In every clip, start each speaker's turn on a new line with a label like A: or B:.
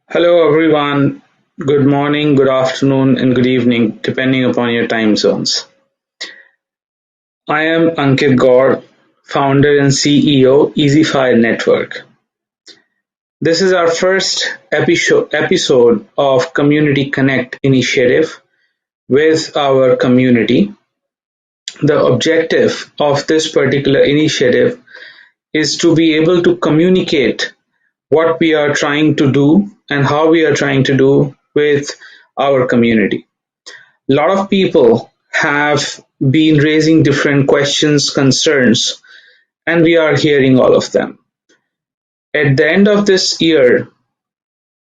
A: Hello everyone, good morning, good afternoon, and good evening, depending upon your time zones. I am Ankit Gaur, founder and CEO, Easyfi Network. This is our first episode of Community Connect initiative with our community. The objective of this particular initiative is to be able to communicate what we are trying to do and how we are trying to do with our community. A lot of people have been raising different questions, concerns, and we are hearing all of them. At the end of this year,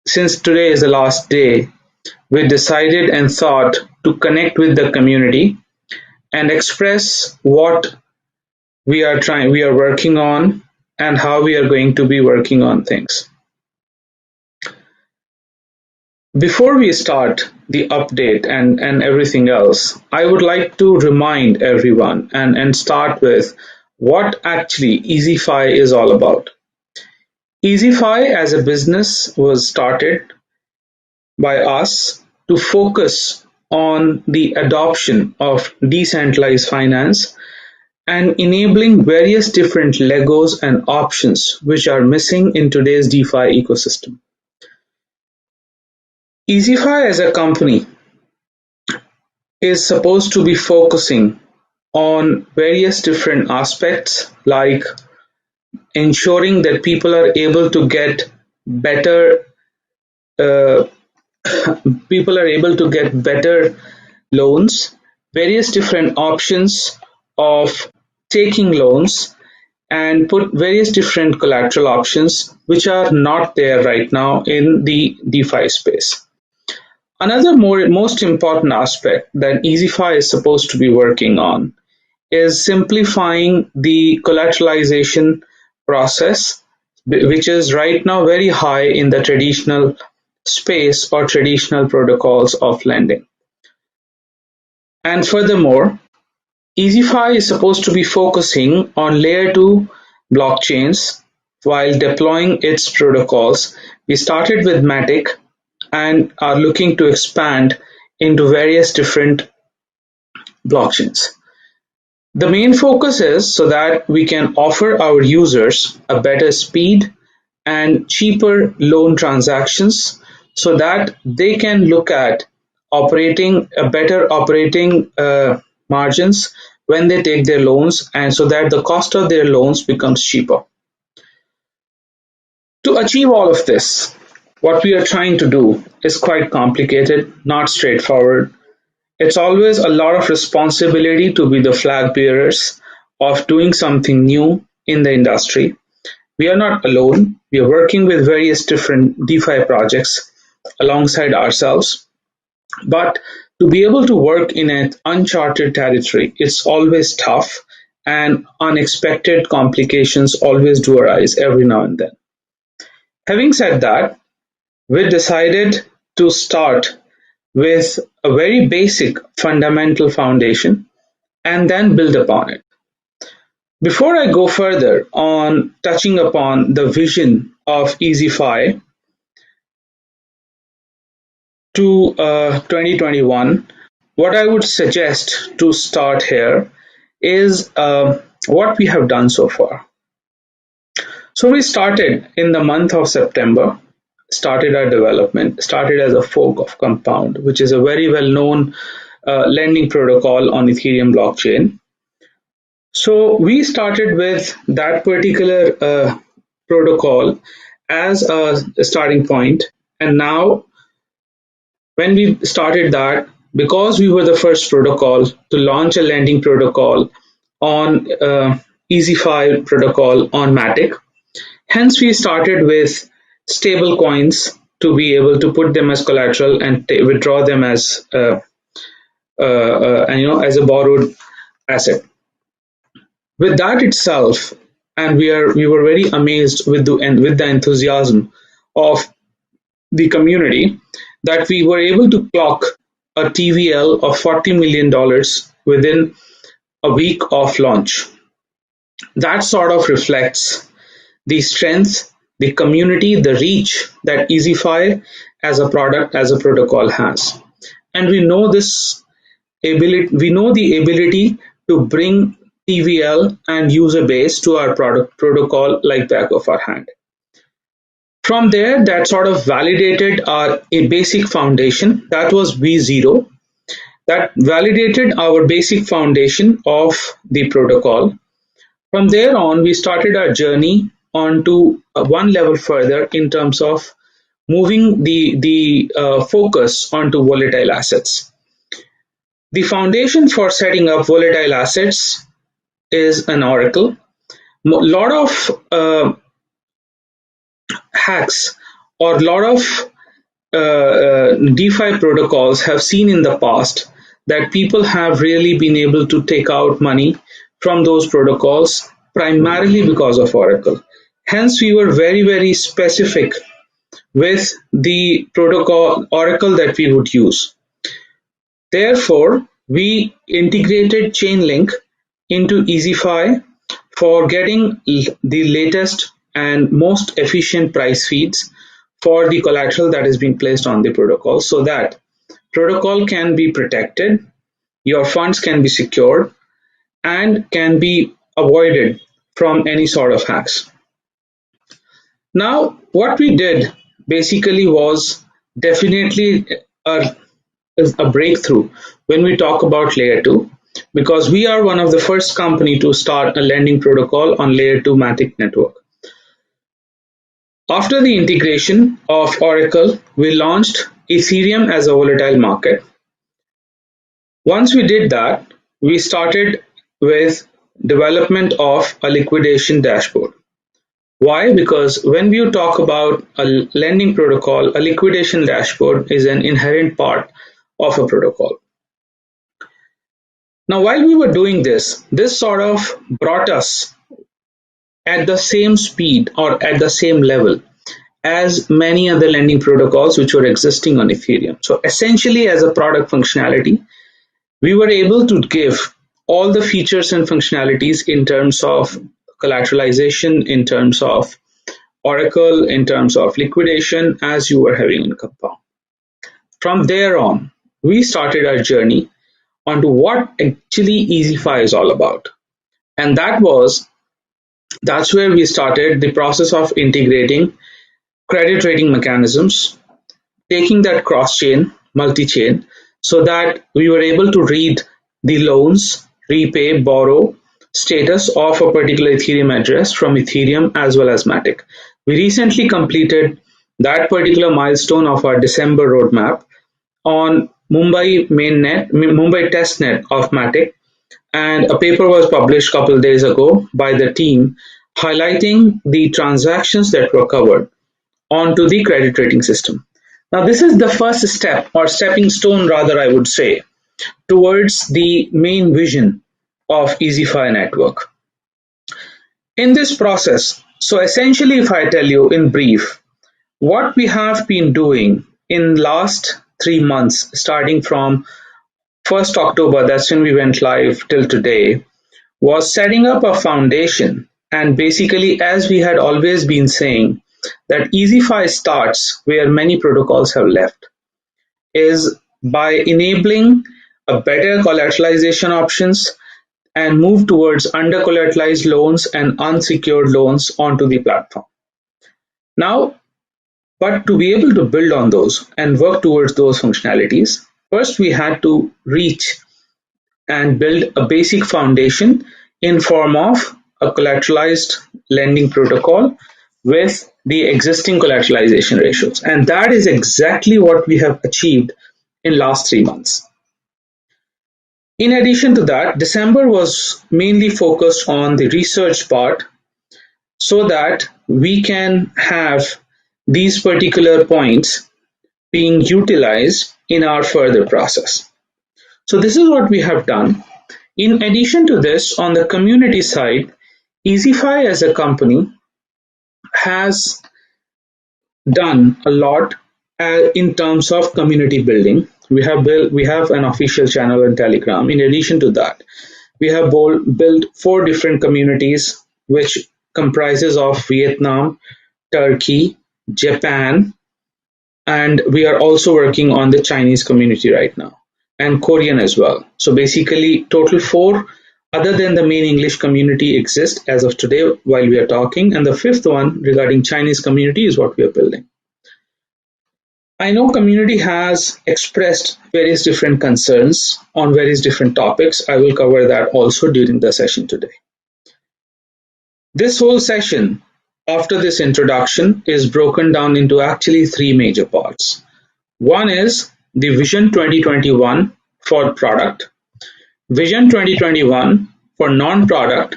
A: since today is the last day, we decided and thought to connect with the community and express what we are working on and how we are going to be working on things. Before we start the update and everything else, I would like to remind everyone and start with what actually Easyfi is all about. Easyfi as a business was started by us to focus on the adoption of decentralized finance and enabling various different Legos and options which are missing in today's DeFi ecosystem. Easyfi as a company is supposed to be focusing on various different aspects like ensuring that people are able to get better uh, loans, various different options of taking loans, and put various different collateral options which are not there right now in the DeFi space. Another most important aspect that Easyfi is supposed to be working on is simplifying the collateralization process, which is right now very high in the traditional space or traditional protocols of lending. And furthermore, Easyfi is supposed to be focusing on layer 2 blockchains while deploying its protocols. We started with Matic and are looking to expand into various different blockchains. The main focus is so that we can offer our users a better speed and cheaper loan transactions so that they can look at operating a better operating margins when they take their loans, and so that the cost of their loans becomes cheaper. To achieve all of this, what we are trying to do is quite complicated, not straightforward. It's always a lot of responsibility to be the flag bearers of doing something new in the industry. We are not alone. We are working with various different DeFi projects alongside ourselves. But to be able to work in an uncharted territory, it's always tough, and unexpected complications always do arise every now and then. Having said that, we decided to start with a very basic fundamental foundation and then build upon it. Before I go further on touching upon the vision of Easyfi to 2021, what I would suggest to start here is what we have done so far. So we started in the month of September, started our development, started as a fork of Compound, which is a very well-known lending protocol on Ethereum blockchain. So we started with that particular protocol as a starting point, and now when we started that, because we were the first protocol to launch a lending protocol on Easyfi protocol on Matic, hence we started with stable coins to be able to put them as collateral and withdraw them as as a borrowed asset. With that itself, and we were very amazed with the enthusiasm of the community, that we were able to clock a TVL of $40 million within a week of launch. That sort of reflects the strength the community, the reach that Easyfi as a product, as a protocol has. And we know the ability to bring TVL and user base to our product protocol like back of our hand. From there, that sort of validated our a basic foundation. That was V0. That validated our basic foundation of the protocol. From there on, we started our journey onto one level further in terms of moving the focus onto volatile assets. The foundation for setting up volatile assets is an oracle. A lot of hacks or a lot of DeFi protocols have seen in the past that people have really been able to take out money from those protocols primarily because of Oracle. Hence, we were very, very specific with the protocol Oracle that we would use. Therefore, we integrated Chainlink into Easyfi for getting the latest and most efficient price feeds for the collateral that is being placed on the protocol, so that protocol can be protected, your funds can be secured, and can be avoided from any sort of hacks. Now, what we did basically was definitely a breakthrough when we talk about layer 2, because we are one of the first company to start a lending protocol on layer 2 Matic network. After the integration of Oracle, we launched Ethereum as a volatile market. Once we did that, we started with development of a liquidation dashboard. Why? Because when you talk about a lending protocol, a liquidation dashboard is an inherent part of a protocol. Now, while we were doing this sort of brought us at the same speed or at the same level as many other lending protocols which were existing on Ethereum. So essentially, as a product functionality, we were able to give all the features and functionalities in terms of collateralization, in terms of Oracle, in terms of liquidation, as you were having in Compound. From there on, we started our journey onto what actually Easyfi is all about. And that's where we started the process of integrating credit rating mechanisms, taking that cross-chain, multi-chain, so that we were able to read the loans, repay, borrow status of a particular Ethereum address from Ethereum as well as Matic. We recently completed that particular milestone of our December roadmap on Mumbai mainnet, Mumbai testnet of Matic, and a paper was published a couple of days ago by the team highlighting the transactions that were covered onto the credit rating system. Now, this is the first step, or stepping stone rather, I would say, towards the main vision of Easyfi network. In this process, so essentially, if I tell you in brief, what we have been doing in last 3 months, starting from 1st October, that's when we went live till today, was setting up a foundation. And basically, as we had always been saying, that Easyfi starts where many protocols have left, is by enabling a better collateralization options and move towards under collateralized loans and unsecured loans onto the platform. Now, but to be able to build on those and work towards those functionalities, first we had to reach and build a basic foundation in form of a collateralized lending protocol with the existing collateralization ratios. And that is exactly what we have achieved in last 3 months. In addition to that, December was mainly focused on the research part so that we can have these particular points being utilized in our further process. So this is what we have done. In addition to this, on the community side, Easyfi as a company has done a lot in terms of community building. We have an official channel on Telegram. In addition to that, we have built 4 different communities, which comprises of Vietnam, Turkey, Japan, and we are also working on the Chinese community right now, and Korean as well. So basically, total four other than the main English community exist as of today while we are talking, and the fifth one regarding Chinese community is what we are building. I know community has expressed various different concerns on various different topics. I will cover that also during the session today. This whole session, after this introduction, is broken down into actually three major parts. One is the Vision 2021 for product, Vision 2021 for non-product,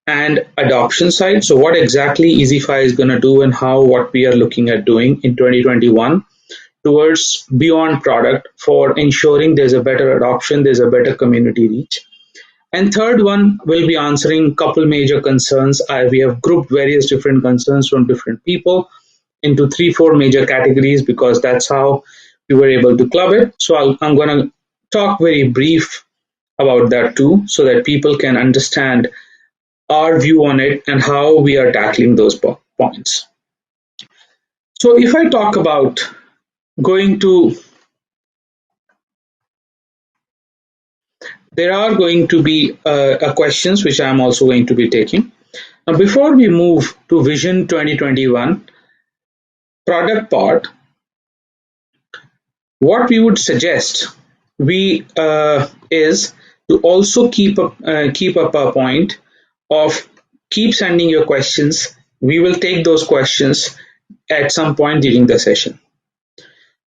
A: and adoption side. So what exactly Easyfi is going to do and how what we are looking at doing in 2021 towards beyond product for ensuring there's a better adoption, there's a better community reach. And third one will be answering couple major concerns. We have grouped various different concerns from different people into 3-4 major categories because that's how we were able to club it. So I'm going to talk very brief about that too, so that people can understand our view on it and how we are tackling those points. So if I talk about going to, there are going to be questions which I'm also going to be taking. Now, before we move to Vision 2021 product part, what we would suggest is to also keep up a point of keep sending your questions. We will take those questions at some point during the session.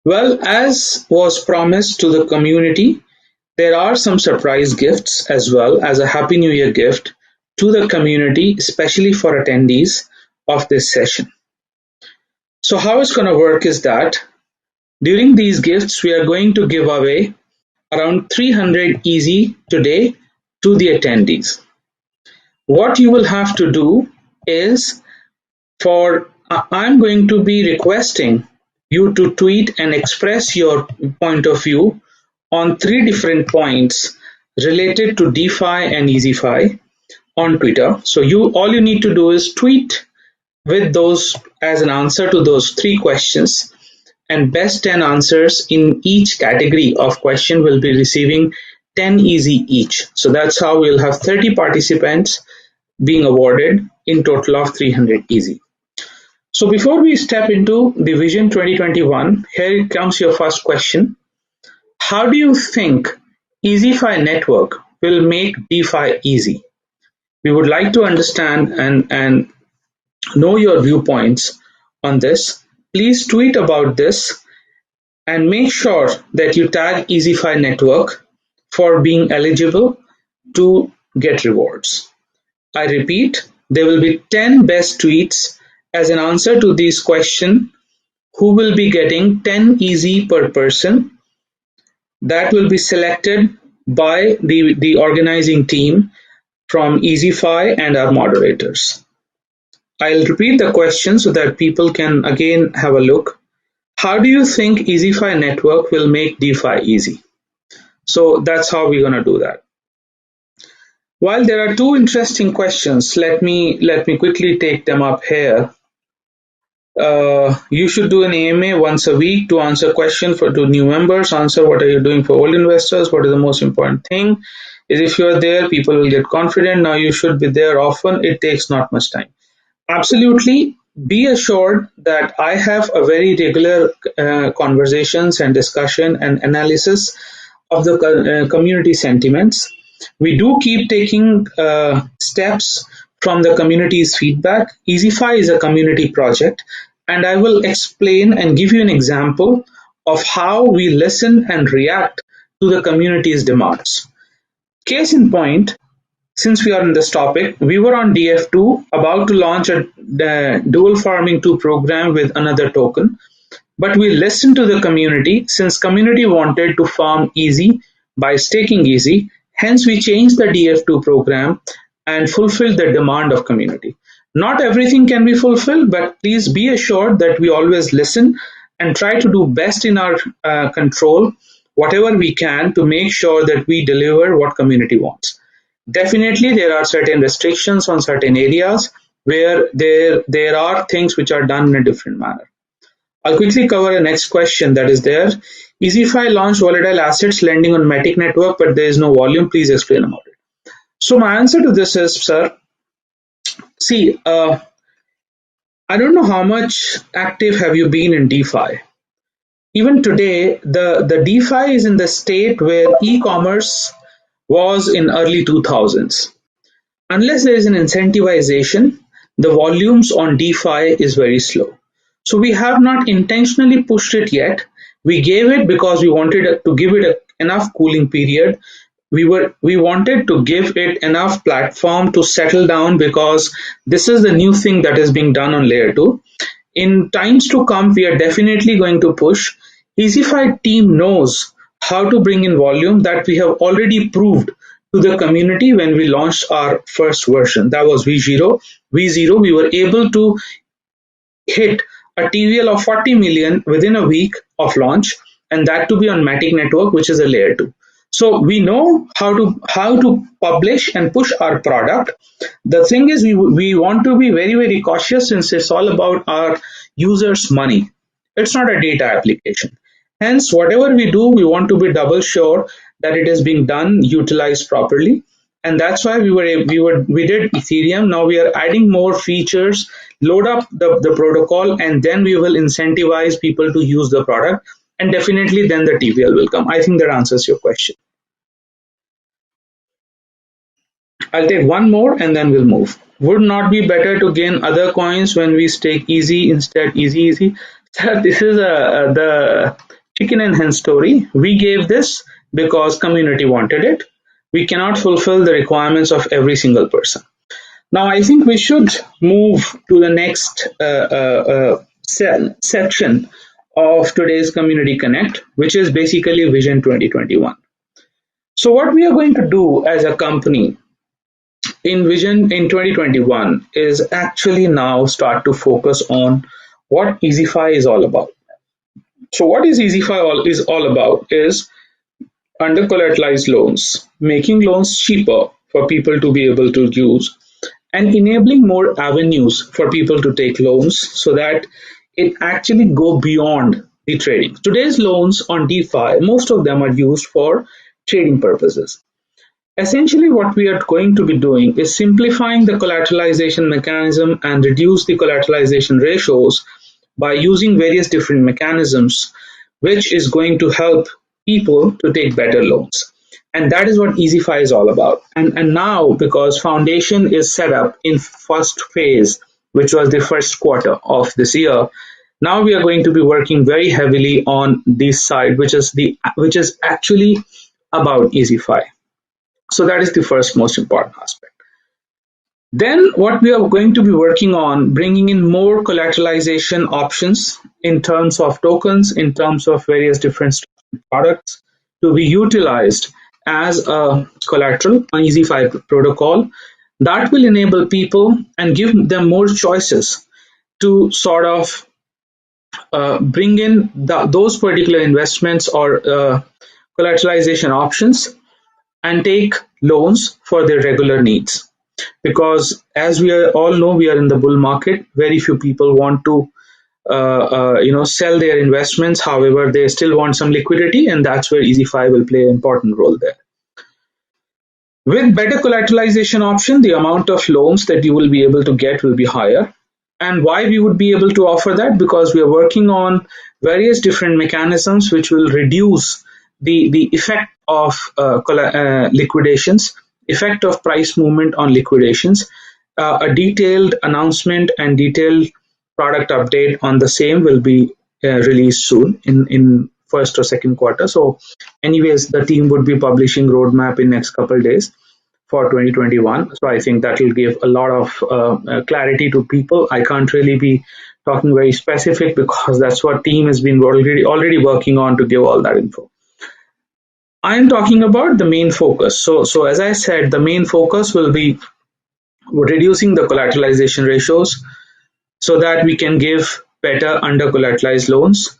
A: Well, as was promised to the community, there are some surprise gifts as well as a Happy New Year gift to the community, especially for attendees of this session. So how it's going to work is that during these gifts, we are going to give away around 300 Easy today to the attendees. What you will have to do is I'm going to be requesting you to tweet and express your point of view on 3 different points related to DeFi and Easyfi on Twitter. So all you need to do is tweet with those as an answer to those 3 questions, and best 10 answers in each category of question will be receiving 10 Easy each. So that's how we'll have 30 participants being awarded in total of 300 Easy. So before we step into the Vision 2021, here comes your first question. How do you think Easyfi network will make DeFi easy? We would like to understand and know your viewpoints on this. Please tweet about this and make sure that you tag Easyfi network for being eligible to get rewards. I repeat, there will be 10 best tweets as an answer to this question who will be getting 10 Easy per person. That will be selected by the organizing team from Easyfi and our moderators. I'll repeat the question so that people can again have a look. How do you think Easyfi network will make DeFi easy? So that's how we're going to do that. While there are 2 interesting questions, let me quickly take them up here. You should do an AMA once a week to answer questions to new members. Answer what are you doing for old investors? What is the most important thing? Is if you are there, people will get confident. Now you should be there often. It takes not much time. Absolutely. Be assured that I have a very regular conversations and discussion and analysis of the community sentiments. We do keep taking steps from the community's feedback. Easyfi is a community project, and I will explain and give you an example of how we listen and react to the community's demands. Case in point, since we are in this topic, we were on DF2 about to launch a dual farming 2 program with another token, but we listened to the community since community wanted to farm easy by staking easy. Hence, we changed the DF2 program and fulfilled the demand of community. Not everything can be fulfilled, but please be assured that we always listen and try to do best in our control, whatever we can, to make sure that we deliver what community wants. Definitely, there are certain restrictions on certain areas, where there are things which are done in a different manner. I'll quickly cover the next question that is there. Easyfi launched volatile assets lending on Matic network, but there is no volume. Please explain about it. So my answer to this is, sir, see, I don't know how much active have you been in DeFi. Even today, the DeFi is in the state where e-commerce was in early 2000s. Unless there is an incentivization, the volumes on DeFi is very slow. So we have not intentionally pushed it yet. We gave it because we wanted to give it enough cooling period. We wanted to give it enough platform to settle down because this is the new thing that is being done on layer 2. In times to come, we are definitely going to push. Easyfi team knows how to bring in volume that we have already proved to the community when we launched our first version. That was V0. V0, we were able to hit a TVL of 40 million within a week of launch, and that to be on Matic network, which is a layer 2. So we know how to publish and push our product. The thing is, we want to be very cautious since it's all about our users' money. It's not a data application. Hence, whatever we do, we want to be double sure that it is being done, utilized properly, and that's why we did Ethereum. Now we are adding more features, load up the protocol, and then we will incentivize people to use the product, and definitely then the TVL will come. I think that answers your question. I'll take one more and then we'll move. Would not be better to gain other coins when we stake easy instead? Easy. This is the chicken and hen story. We gave this because community wanted it. We cannot fulfill the requirements of every single person. Now I think we should move to the next section of today's Community Connect, which is basically Vision 2021. So what we are going to do as a company in Vision in 2021 is actually now start to focus on what Easyfi is all about. So what is Easyfi is all about is under collateralized loans, making loans cheaper for people to be able to use, and enabling more avenues for people to take loans so that it actually go beyond the trading. Today's loans on DeFi, most of them are used for trading purposes. Essentially, what we are going to be doing is simplifying the collateralization mechanism and reduce the collateralization ratios by using various different mechanisms, which is going to help people to take better loans. And that is what Easyfi is all about. And now, because foundation is set up in first phase, which was the first quarter of this year, now we are going to be working very heavily on this side, which is actually about Easyfi. So that is the first most important aspect. Then what we are going to be working on, bringing in more collateralization options in terms of tokens, in terms of various different products to be utilized as a collateral on Easyfi protocol. That will enable people and give them more choices to sort of bring in those particular investments or collateralization options and take loans for their regular needs. Because as we all know, we are in the bull market. Very few people want to sell their investments. However, they still want some liquidity, and that's where Easyfi will play an important role there. With better collateralization option, the amount of loans that you will be able to get will be higher. And why we would be able to offer that? Because we are working on various different mechanisms which will reduce the effect of liquidations, effect of price movement on liquidations. A detailed announcement and detailed product update on the same will be released soon in first or second quarter. So anyways, the team would be publishing roadmap in next couple of days for 2021. So I think that will give a lot of clarity to people. I can't really be talking very specific because that's what team has been already working on to give all that info. I'm talking about the main focus. So as I said, the main focus will be reducing the collateralization ratios so that we can give better under collateralized loans,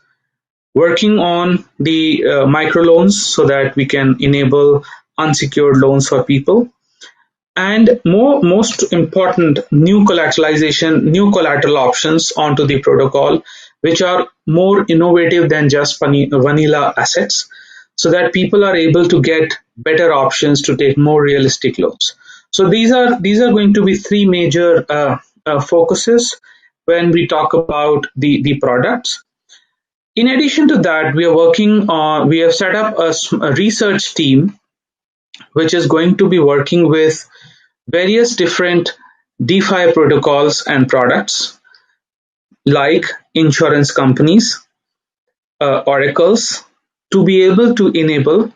A: working on the microloans so that we can enable unsecured loans for people, and most important, new collateral options onto the protocol, which are more innovative than just vanilla assets, so that people are able to get better options to take more realistic loans. So these are going to be three major focuses when we talk about the products. In addition to that, we have set up a research team which is going to be working with various different DeFi protocols and products like insurance companies, oracles, to be able to enable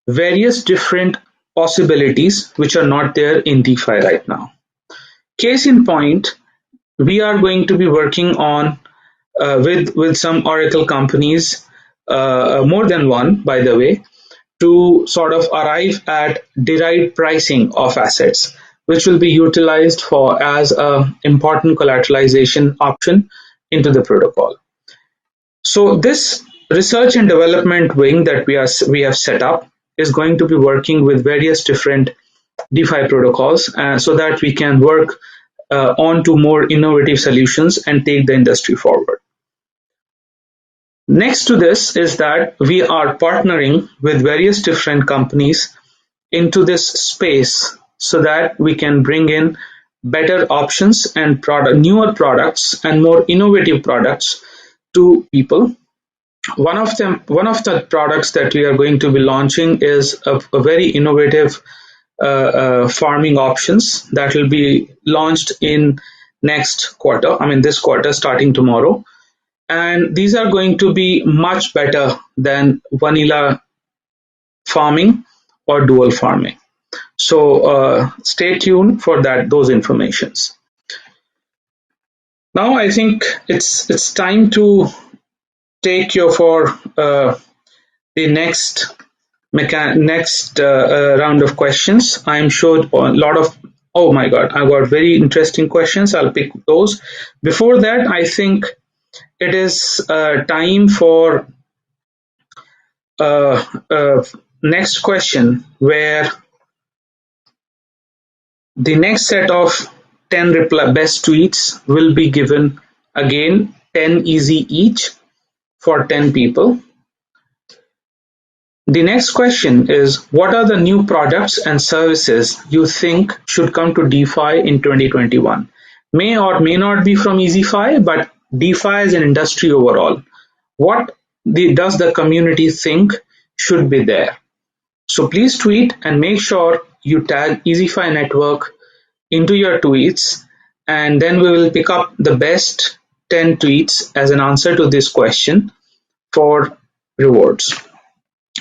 A: various different possibilities which are not there in DeFi right now. Case in point, we are going to be working on with some oracle companies, more than one, by the way, to sort of arrive at derived pricing of assets, which will be utilized for as a important collateralization option into the protocol. So this research and development wing that we have set up is going to be working with various different DeFi protocols, so that we can work on to more innovative solutions and take the industry forward. Next to this is that we are partnering with various different companies into this space so that we can bring in better options and newer products and more innovative products to people. One of the products that we are going to be launching is a very innovative farming options that will be launched in next quarter. I mean this quarter, starting tomorrow. And these are going to be much better than vanilla farming or dual farming. So stay tuned for those informations. Now I think it's time to take you for the next round of questions. I'm sure a lot of, oh my god, I got very interesting questions. I'll pick those. Before that, I think it is time for next question, where the next set of 10 best tweets will be given, again 10 easy each for 10 people. The next question is, what are the new products and services you think should come to DeFi in 2021? May or may not be from Easyfi, but DeFi as an industry overall. What does the community think should be there? So please tweet and make sure you tag Easyfi Network into your tweets, and then we will pick up the best 10 tweets as an answer to this question for rewards.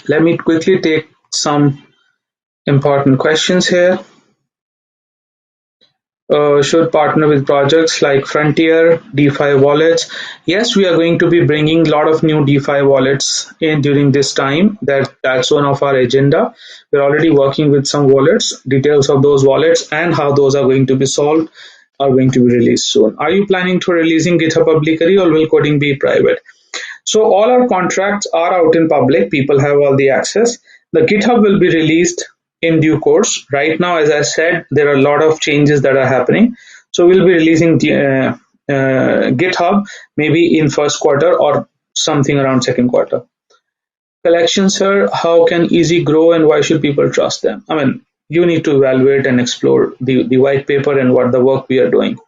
A: Let me quickly take some important questions here. Should partner with projects like Frontier, DeFi wallets. Yes, we are going to be bringing a lot of new DeFi wallets in during this time. That's one of our agenda. We're already working with some wallets. Details of those wallets and how those are going to be solved are going to be released soon. Are you planning to releasing GitHub publicly, or will coding be private? So all our contracts are out in public. People have all the access. The GitHub will be released in due course. Right now, as I said, there are a lot of changes that are happening. So we'll be releasing GitHub maybe in first quarter or something around second quarter. Collections, sir, how can Easy grow and why should people trust them? I mean, you need to evaluate and explore the white paper and what the work we are doing.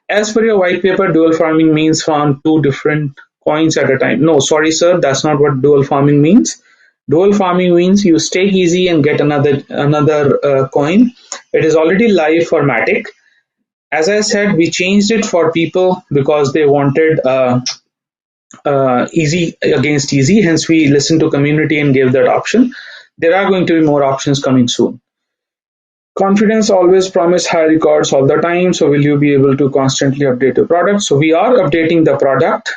A: As per your white paper, dual farming means farm two different coins at a time. No, sorry, sir, that's not what dual farming means. Dual farming means you stake Easy and get another coin. It is already live for Matic. As I said, we changed it for people because they wanted Easy against Easy. Hence, we listened to community and gave that option. There are going to be more options coming soon. Confidence always promise high records all the time. So will you be able to constantly update your product? So we are updating the product.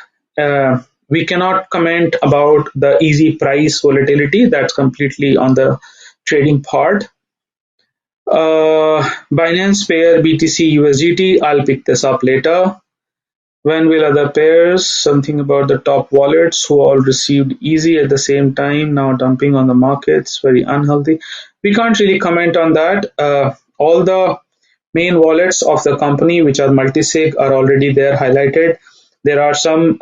A: We cannot comment about the Easy price volatility. That's completely on the trading part. Binance pair BTC USDT. I'll pick this up later. When will other pairs? Something about the top wallets who all received Easy at the same time now dumping on the markets. Very unhealthy. We can't really comment on that. all the main wallets of the company, which are multi-sig, are already there highlighted. There are some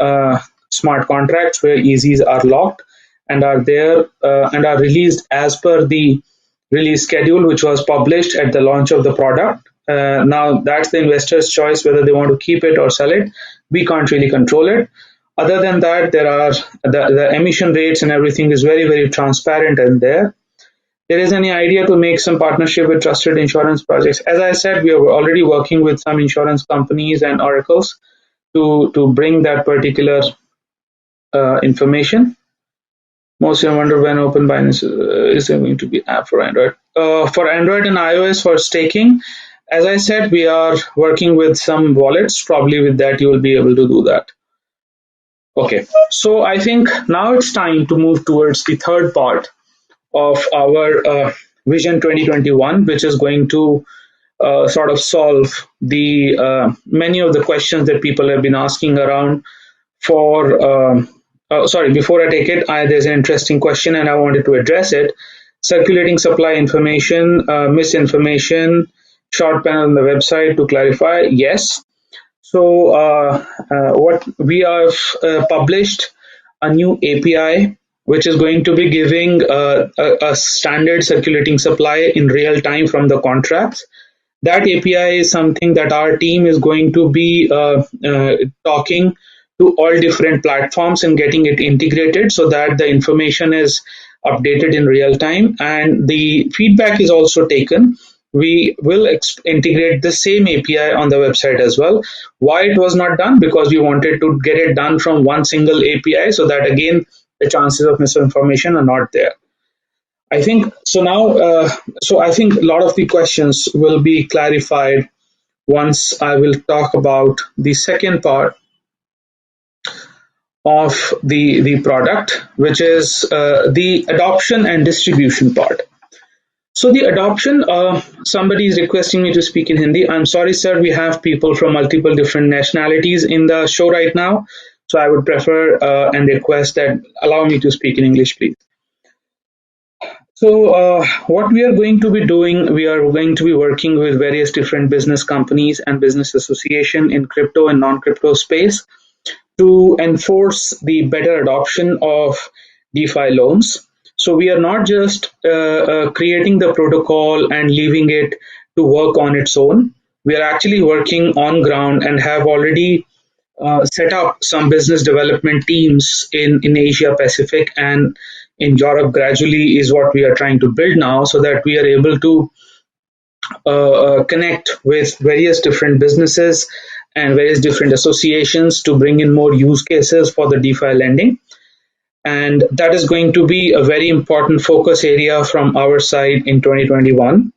A: smart contracts where EZs are locked and are there and are released as per the release schedule, which was published at the launch of the product. Now that's the investor's choice whether they want to keep it or sell it. We can't really control it. Other than that, there are the emission rates and everything is very, very transparent and there is any idea to make some partnership with trusted insurance projects. As I said, we are already working with some insurance companies and oracles to bring that particular information. Most of you wonder when Open Binance is going to be app for Android. For Android and iOS for staking, as I said, we are working with some wallets. Probably with that, you will be able to do that. Okay, so I think now it's time to move towards the third part of our Vision 2021, which is going to sort of solve the many of the questions that people have been asking around for sorry, before I take it, there's an interesting question and I wanted to address it. Circulating supply information, misinformation, short panel on the website to clarify. Yes. So what we have published a new API which is going to be giving a standard circulating supply in real time from the contracts. That API is something that our team is going to be talking to all different platforms and getting it integrated so that the information is updated in real time and the feedback is also taken. We will integrate the same API on the website as well. Why it was not done? Because we wanted to get it done from one single API so that again the chances of misinformation are not there. I think so now. So I think a lot of the questions will be clarified once I will talk about the second part of the product, which is the adoption and distribution part. So the adoption, somebody is requesting me to speak in Hindi. I'm sorry, sir, we have people from multiple different nationalities in the show right now. So I would prefer and request that allow me to speak in English, please. So what we are going to be doing, we are going to be working with various different business companies and business association in crypto and non-crypto space to enforce the better adoption of DeFi loans. So we are not just creating the protocol and leaving it to work on its own. We are actually working on ground and have already set up some business development teams in Asia Pacific and in Europe gradually is what we are trying to build now so that we are able to connect with various different businesses and various different associations to bring in more use cases for the DeFi lending. And that is going to be a very important focus area from our side in 2021.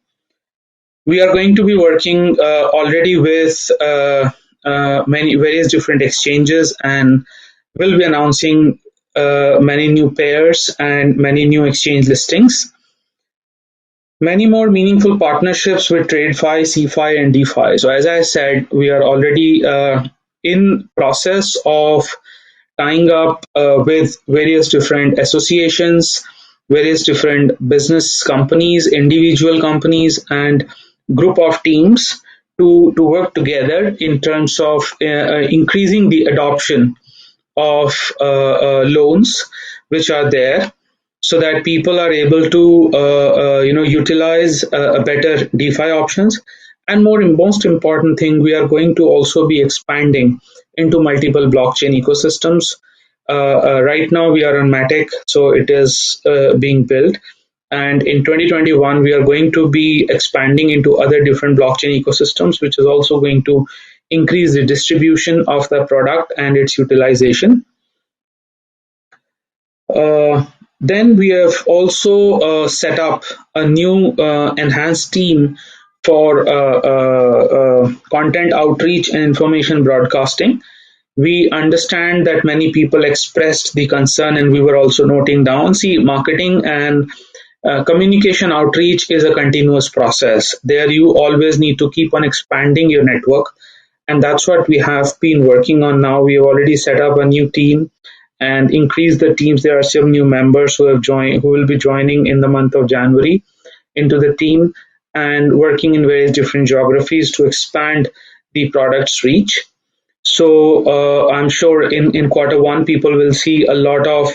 A: We are going to be working already with many various different exchanges and will be announcing many new pairs and many new exchange listings. Many more meaningful partnerships with TradeFi, CeFi, and DeFi. So as I said, we are already in process of tying up with various different associations, various different business companies, individual companies, and group of teams to work together in terms of increasing the adoption of loans which are there so that people are able to utilize better DeFi options. And most important thing, we are going to also be expanding into multiple blockchain ecosystems. Right now we are on Matic, so it is being built. And in 2021, we are going to be expanding into other different blockchain ecosystems, which is also going to increase the distribution of the product and its utilization. Then we have also set up a new enhanced team for content outreach and information broadcasting. We understand that many people expressed the concern and we were also noting down. See, marketing and communication outreach is a continuous process. There you always need to keep on expanding your network. And that's what we have been working on now. We have already set up a new team and increased the teams. There are some new members who have joined, who will be joining in the month of January into the team. and working in various different geographies to expand the product's reach. So I'm sure in quarter one, people will see a lot of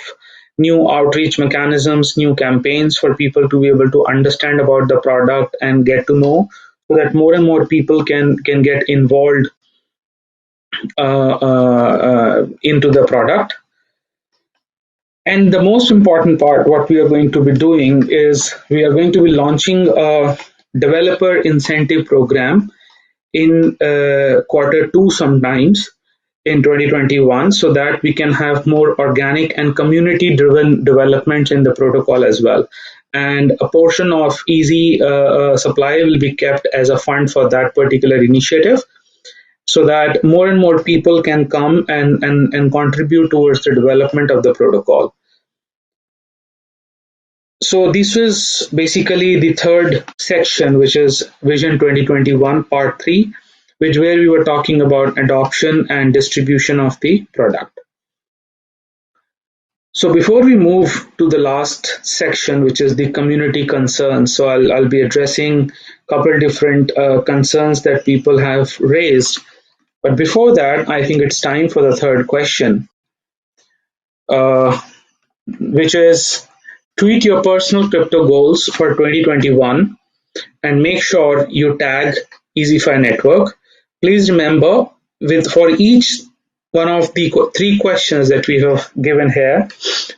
A: new outreach mechanisms, new campaigns for people to be able to understand about the product and get to know, so that more and more people can get involved into the product. And the most important part, what we are going to be doing is we are going to be launching a developer incentive program in quarter two sometimes in 2021, so that we can have more organic and community driven developments in the protocol as well. And a portion of easy supply will be kept as a fund for that particular initiative, so that more and more people can come and contribute towards the development of the protocol. So this was basically the third section, which is Vision 2021 Part 3, which where we were talking about adoption and distribution of the product. So before we move to the last section, which is the community concerns, so I'll be addressing a couple different concerns that people have raised. But before that, I think it's time for the third question, which is tweet your personal crypto goals for 2021 and make sure you tag Easyfi Network. Please remember, for each one of the three questions that we have given here,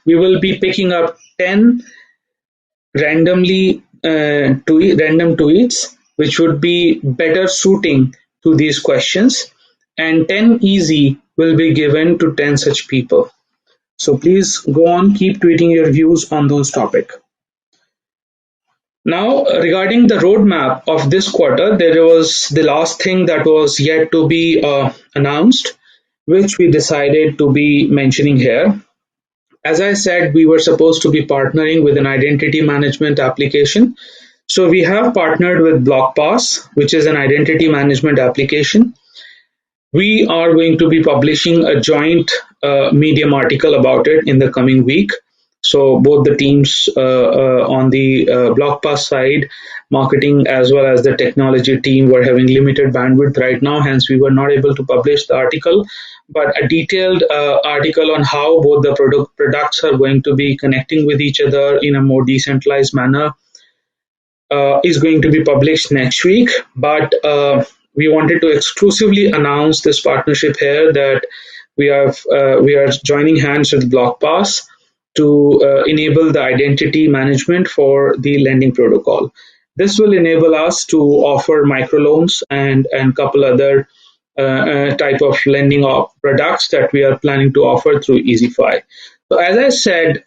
A: we will be picking up 10 random tweets, which would be better suiting to these questions, and 10 easy will be given to 10 such people. So please go on, keep tweeting your views on those topics. Now, regarding the roadmap of this quarter, there was the last thing that was yet to be announced, which we decided to be mentioning here. As I said, we were supposed to be partnering with an identity management application. So we have partnered with BlockPass, which is an identity management application. We are going to be publishing a joint Medium article about it in the coming week. So both the teams on the BlockPass side, marketing as well as the technology team, were having limited bandwidth right now. Hence, we were not able to publish the article. But a detailed article on how both the products are going to be connecting with each other in a more decentralized manner is going to be published next week. But we wanted to exclusively announce this partnership here, that we are joining hands with BlockPass to enable the identity management for the lending protocol. This will enable us to offer microloans and couple other type of lending products that we are planning to offer through Easyfi. So as I said,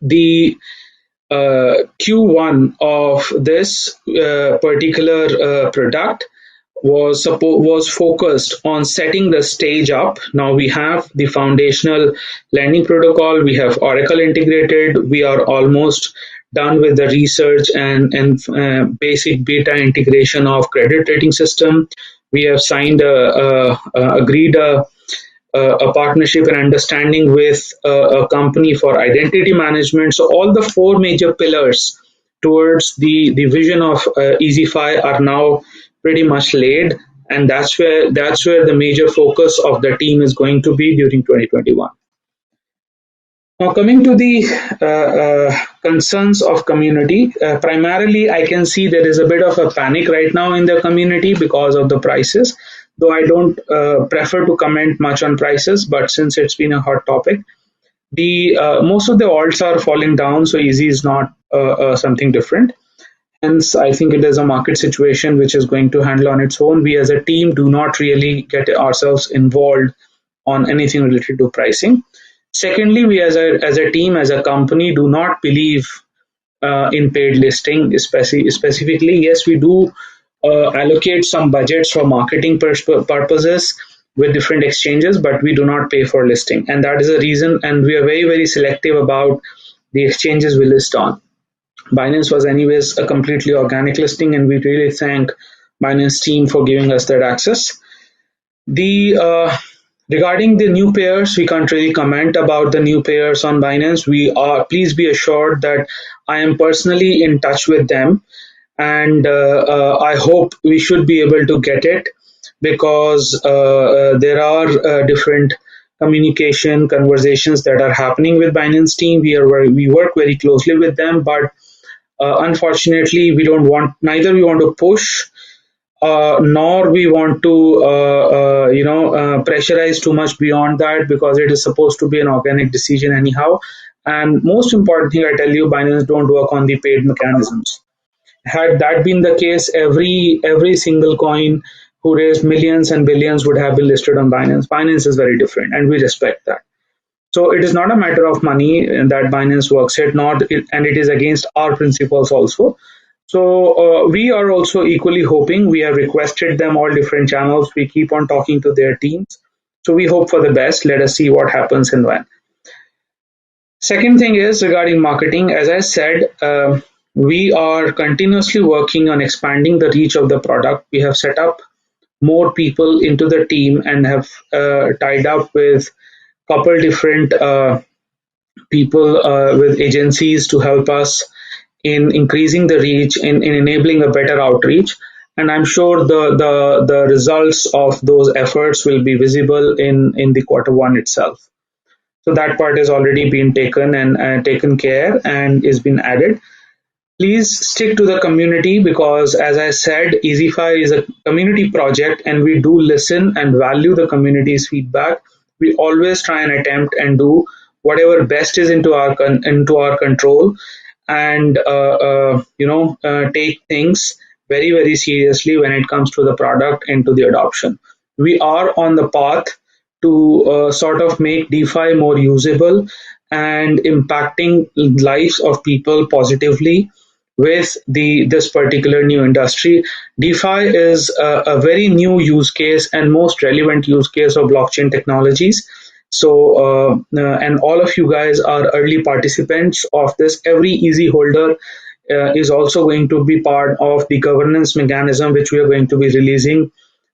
A: the Q1 of this particular product was focused on setting the stage up. Now we have the foundational lending protocol, we have Oracle integrated, we are almost done with the research and basic beta integration of credit rating system. We have signed agreed a partnership and understanding with a company for identity management. So all the four major pillars towards the vision of Easyfi are now pretty much laid, and that's where the major focus of the team is going to be during 2021. Now, coming to the concerns of community, primarily I can see there is a bit of a panic right now in the community because of the prices, though I don't prefer to comment much on prices, but since it's been a hot topic, the most of the alts are falling down, so easy is not something different. Hence, I think it is a market situation which is going to handle on its own. We as a team do not really get ourselves involved on anything related to pricing. Secondly, we as a team, as a company, do not believe in paid listing specifically. Yes, we do allocate some budgets for marketing purposes with different exchanges, but we do not pay for listing. And that is the reason, and we are very, very selective about the exchanges we list on. Binance was anyways a completely organic listing, and we really thank Binance team for giving us that access. Regarding the new pairs, we can't really comment about the new pairs on Binance. Please be assured that I am personally in touch with them, and I hope we should be able to get it, because there are different communication conversations that are happening with Binance team. We work very closely with them, but unfortunately, we don't want neither we want to push, nor we want to pressurize too much beyond that, because it is supposed to be an organic decision anyhow. And most important thing, I tell you, Binance don't work on the paid mechanisms. Had that been the case, every single coin who raised millions and billions would have been listed on Binance. Binance is very different, and we respect that. So it is not a matter of money that Binance works it, and it is against our principles also. So we are also equally hoping. We have requested them all different channels. We keep on talking to their teams. So we hope for the best. Let us see what happens and when. Second thing is regarding marketing. As I said, we are continuously working on expanding the reach of the product. We have set up more people into the team and have tied up with couple different people with agencies to help us in increasing the reach, in enabling a better outreach. And I'm sure the results of those efforts will be visible in the Q1 itself. So that part has already been taken and taken care and is been added. Please stick to the community, because as I said, Easyfi is a community project and we do listen and value the community's feedback. We always try and attempt and do whatever best is into our control, and take things very, very seriously when it comes to the product and to the adoption. We are on the path to sort of make DeFi more usable and impacting lives of people positively with this particular new industry. DeFi is a very new use case and most relevant use case of blockchain technologies. So, and all of you guys are early participants of this. Every easy holder is also going to be part of the governance mechanism, which we are going to be releasing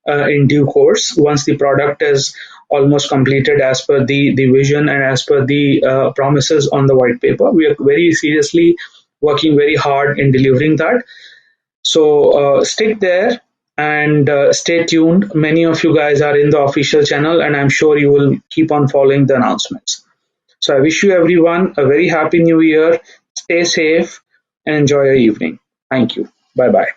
A: in due course once the product is almost completed as per the vision and as per the promises on the white paper. We are very seriously working very hard in delivering that. So stick there and stay tuned. Many of you guys are in the official channel, and I'm sure you will keep on following the announcements. So I wish you everyone a very happy new year. Stay safe and enjoy your evening. Thank you. Bye bye.